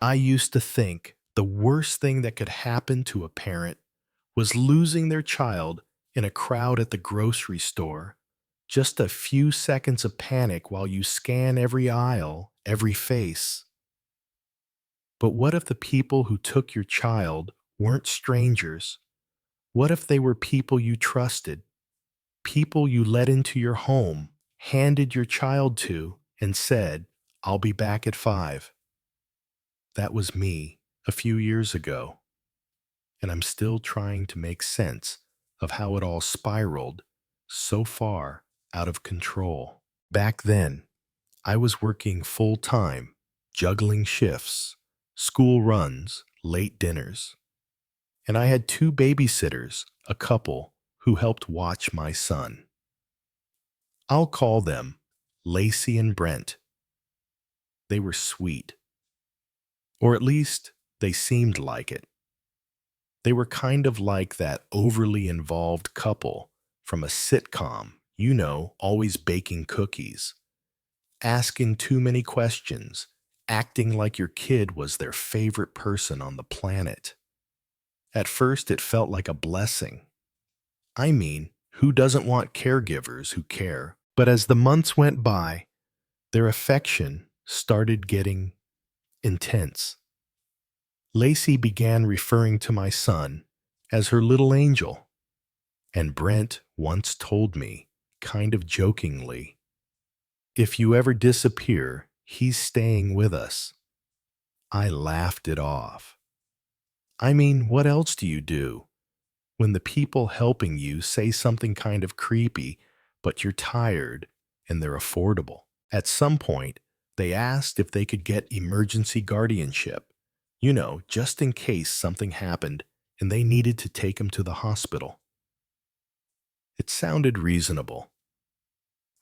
I used to think the worst thing that could happen to a parent was losing their child in a crowd at the grocery store. Just a few seconds of panic while you scan every aisle, every face. But what if the people who took your child weren't strangers? What if they were people you trusted, people you let into your home, handed your child to, and said, "I'll be back at 5"? That was me a few years ago, and I'm still trying to make sense of how it all spiraled so far out of control. Back then, I was working full time, juggling shifts, school runs, late dinners, and I had two babysitters, a couple, who helped watch my son. I'll call them Lacey and Brent. They were sweet, or at least they seemed like it. They were kind of like that overly involved couple from a sitcom, always baking cookies, asking too many questions, acting like your kid was their favorite person on the planet. At first, it felt like a blessing. I mean, who doesn't want caregivers who care? But as the months went by, their affection started getting intense. Lacey began referring to my son as her little angel, and Brent once told me, kind of jokingly, "If you ever disappear, he's staying with us." I laughed it off. I mean, what else do you do when the people helping you say something kind of creepy, but you're tired and they're affordable? At some point, they asked if they could get emergency guardianship, just in case something happened and they needed to take him to the hospital. It sounded reasonable.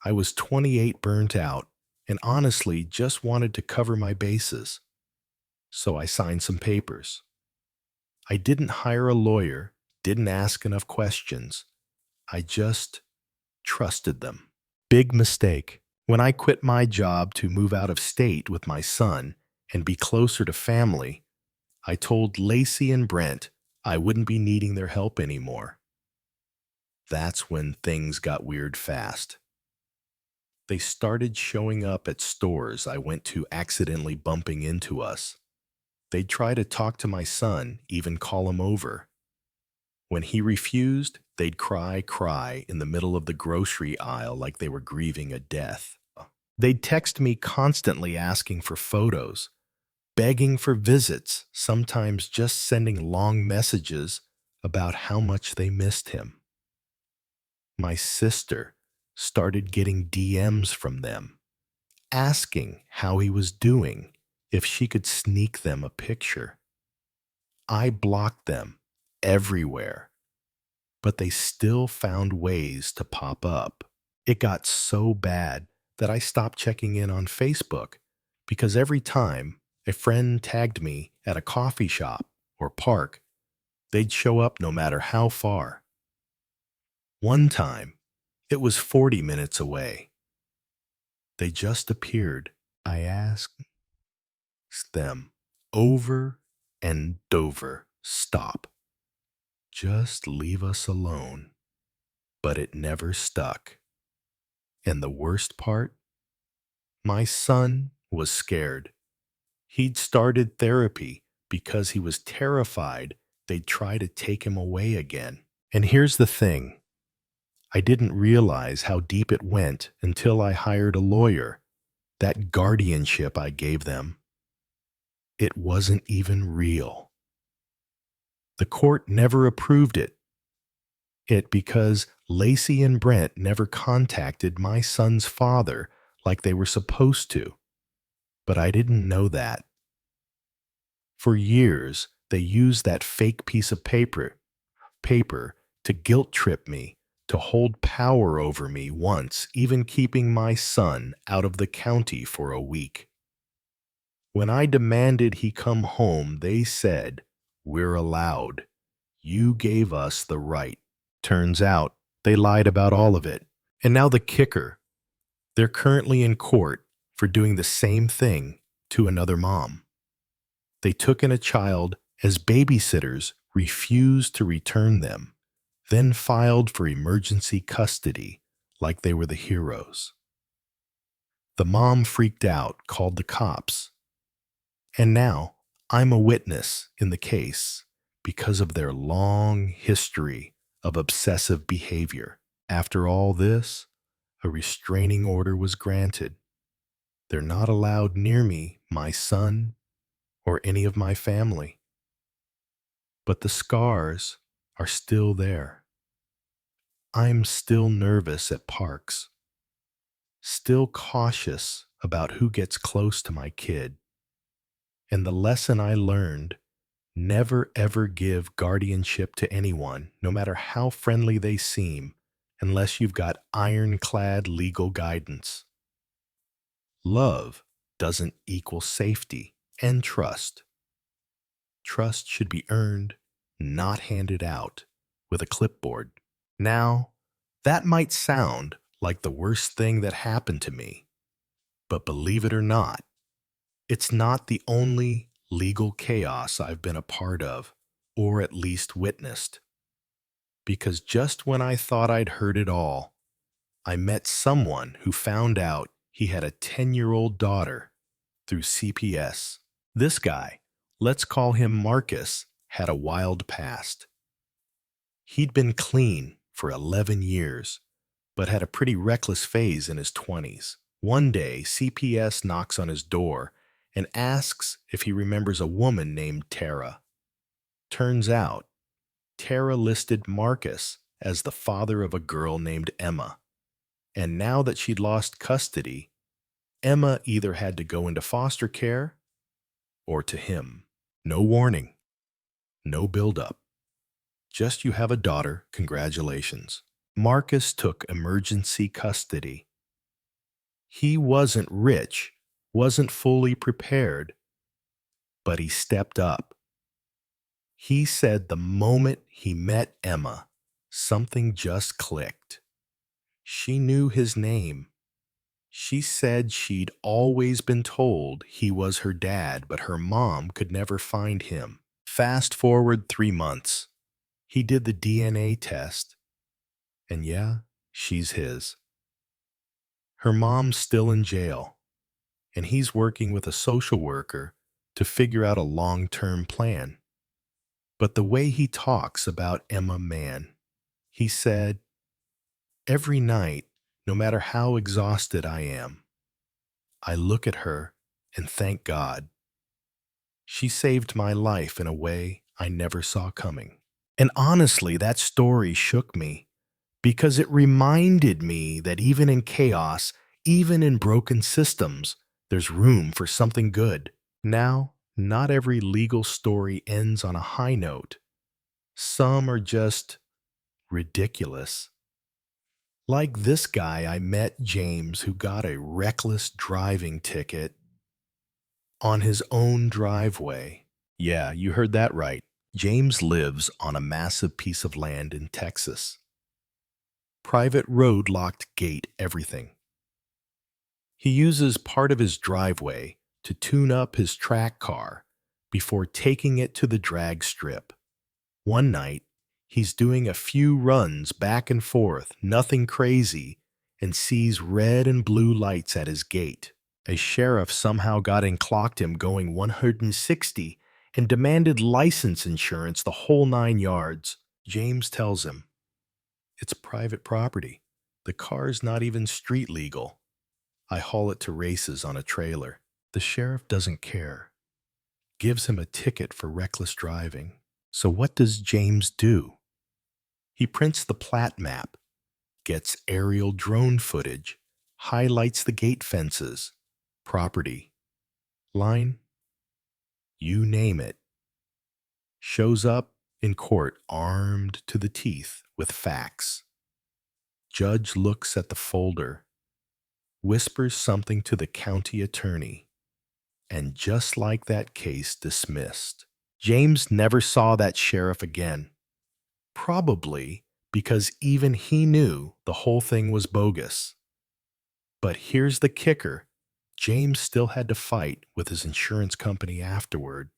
I was 28, burnt out, and honestly just wanted to cover my bases. So I signed some papers. I didn't hire a lawyer, didn't ask enough questions. I just trusted them. Big mistake. When I quit my job to move out of state with my son and be closer to family, I told Lacey and Brent I wouldn't be needing their help anymore. That's when things got weird fast. They started showing up at stores I went to, accidentally bumping into us. They'd try to talk to my son, even call him over. When he refused, they'd cry in the middle of the grocery aisle like they were grieving a death. They'd text me constantly asking for photos, begging for visits, sometimes just sending long messages about how much they missed him. My sister started getting DMs from them, asking how he was doing, if she could sneak them a picture. I blocked them everywhere, but they still found ways to pop up. It got so bad that I stopped checking in on Facebook because every time a friend tagged me at a coffee shop or park, they'd show up no matter how far. One time, it was 40 minutes away. They just appeared. I asked them over and over, "Stop. Just leave us alone." But it never stuck. And the worst part? My son was scared. He'd started therapy because he was terrified they'd try to take him away again. And here's the thing. I didn't realize how deep it went until I hired a lawyer. That guardianship I gave them, it wasn't even real. The court never approved it. Because Lacey and Brent never contacted my son's father like they were supposed to. But I didn't know that. For years, they used that fake piece of paper to guilt trip me, to hold power over me, once even keeping my son out of the county for a week. When I demanded he come home, they said, "We're allowed. You gave us the right." Turns out, they lied about all of it. And now the kicker. They're currently in court for doing the same thing to another mom. They took in a child as babysitters refused to return them, then filed for emergency custody like they were the heroes. The mom freaked out, called the cops, and now I'm a witness in the case because of their long history of obsessive behavior. After all this, a restraining order was granted. They're not allowed near me, my son, or any of my family. But the scars are still there. I'm still nervous at parks, still cautious about who gets close to my kid. And the lesson I learned: never ever give guardianship to anyone, no matter how friendly they seem, unless you've got ironclad legal guidance. Love doesn't equal safety and trust. Trust should be earned, not handed out with a clipboard. Now, that might sound like the worst thing that happened to me, but believe it or not, it's not the only legal chaos I've been a part of, or at least witnessed. Because just when I thought I'd heard it all, I met someone who found out he had a 10-year-old daughter through CPS. This guy, let's call him Marcus, had a wild past. He'd been clean for 11 years, but had a pretty reckless phase in his 20s. One day, CPS knocks on his door and asks if he remembers a woman named Tara. Turns out, Tara listed Marcus as the father of a girl named Emma. And now that she'd lost custody, Emma either had to go into foster care or to him. No warning, no build-up. Just you have a daughter, congratulations. Marcus took emergency custody. He wasn't rich, wasn't fully prepared, but he stepped up. He said the moment he met Emma, something just clicked. She knew his name. She said she'd always been told he was her dad, but her mom could never find him. Fast forward 3 months. He did the DNA test, and yeah, she's his. Her mom's still in jail, and he's working with a social worker to figure out a long-term plan. But the way he talks about Emma, man, he said, every night, no matter how exhausted I am, I look at her and thank God. She saved my life in a way I never saw coming. And honestly, that story shook me because it reminded me that even in chaos, even in broken systems, there's room for something good. Now, not every legal story ends on a high note. Some are just ridiculous. Like this guy I met, James, who got a reckless driving ticket on his own driveway. Yeah, you heard that right. James lives on a massive piece of land in Texas. Private road, locked gate, everything. He uses part of his driveway to tune up his track car before taking it to the drag strip. One night, he's doing a few runs back and forth, nothing crazy, and sees red and blue lights at his gate. A sheriff somehow got and clocked him going 160 and demanded license insurance, the whole 9 yards. James tells him, it's private property. The car's not even street legal. I haul it to races on a trailer. The sheriff doesn't care. Gives him a ticket for reckless driving. So what does James do? He prints the plat map, gets aerial drone footage, highlights the gate fences, property, line, you name it. Shows up in court armed to the teeth with facts. Judge looks at the folder, whispers something to the county attorney, and just like that, case dismissed. James never saw that sheriff again, probably because even he knew the whole thing was bogus. But here's the kicker. James still had to fight with his insurance company afterward.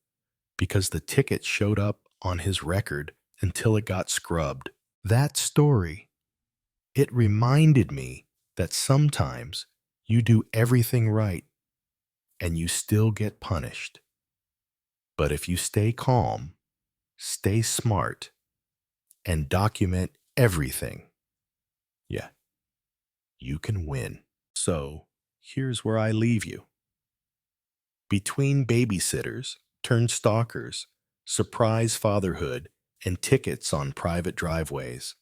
because the ticket showed up on his record until it got scrubbed. That story, it reminded me that sometimes you do everything right and you still get punished. But if you stay calm, stay smart, and document everything, yeah, you can win. So here's where I leave you. Between babysitters, turned stalkers, surprise fatherhood, and tickets on private driveways,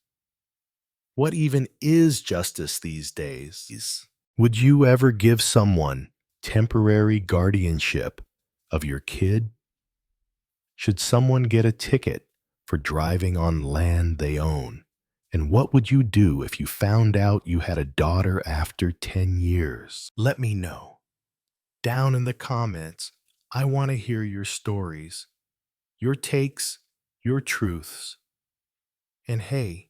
what even is justice these days? Would you ever give someone temporary guardianship of your kid? Should someone get a ticket for driving on land they own? And what would you do if you found out you had a daughter after 10 years? Let me know. Down in the comments, I want to hear your stories, your takes, your truths. And hey,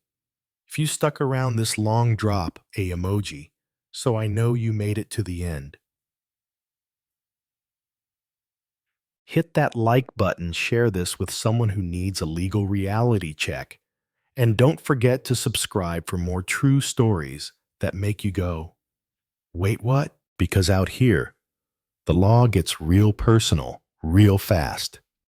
if you stuck around this long, drop a emoji so I know you made it to the end. Hit that like button, share this with someone who needs a legal reality check. And don't forget to subscribe for more true stories that make you go, wait, what? Because out here, the law gets real personal, real fast.